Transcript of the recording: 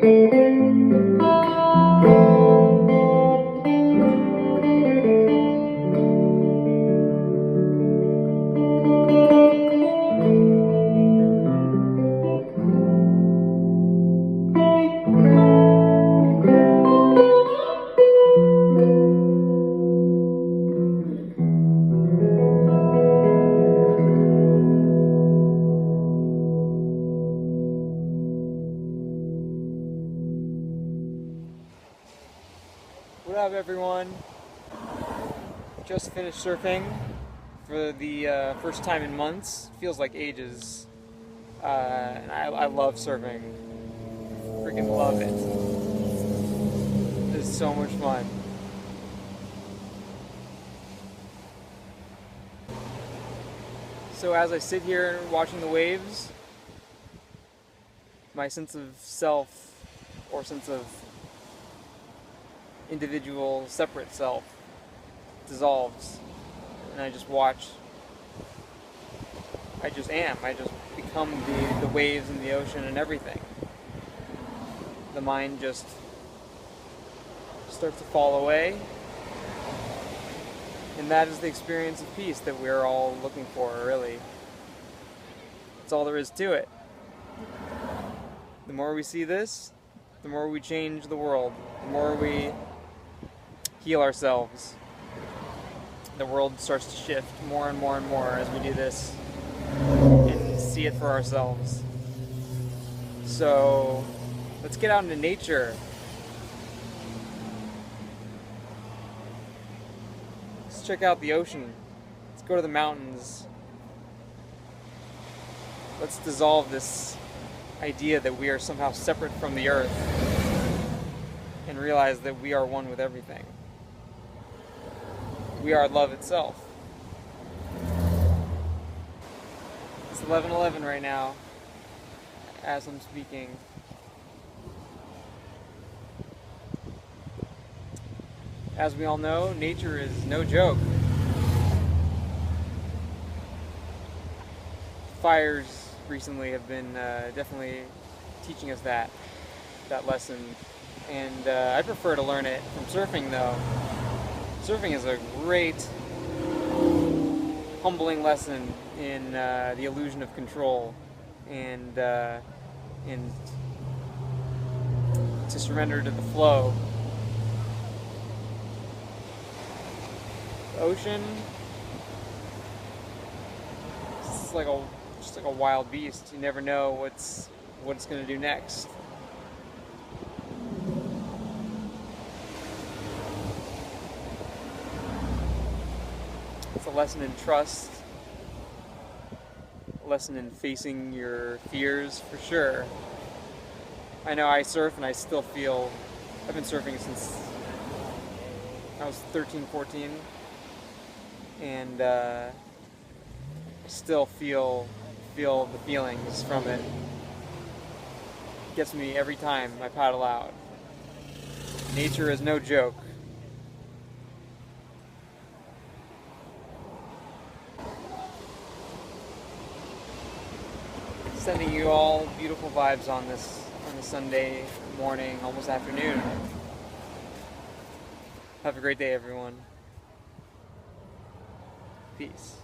What up, everyone? Just finished surfing for the first time in months. Feels like ages. And I love surfing. Freaking love it. It's so much fun. So as I sit here watching the waves, my sense of self, or sense of individual, separate self, dissolves, and I just watch. I just become the waves and the ocean and everything. The mind just starts to fall away, and that is the experience of peace that we're all looking for, really. That's all there is to it. The more we see this, the more we change the world, the more we heal ourselves. The world starts to shift more and more and more as we do this and see it for ourselves. So let's get out into nature. Let's check out the ocean. Let's go to the mountains. Let's dissolve this idea that we are somehow separate from the earth and realize that we are one with everything. We are love itself. It's 11:11 right now, as I'm speaking. As we all know, nature is no joke. Fires recently have been definitely teaching us that lesson, and I prefer to learn it from surfing, though. Surfing is a great, humbling lesson in the illusion of control, and to surrender to the flow. The ocean, it's like just like a wild beast. You never know what it's going to do next. It's a lesson in trust, a lesson in facing your fears, for sure. I know I surf and I still feel, I've been surfing since I was 13, 14, and I still feel the feelings from it. It gets me every time I paddle out. Nature is no joke. Sending you all beautiful vibes on this Sunday morning, almost afternoon. Have a great day, everyone. Peace.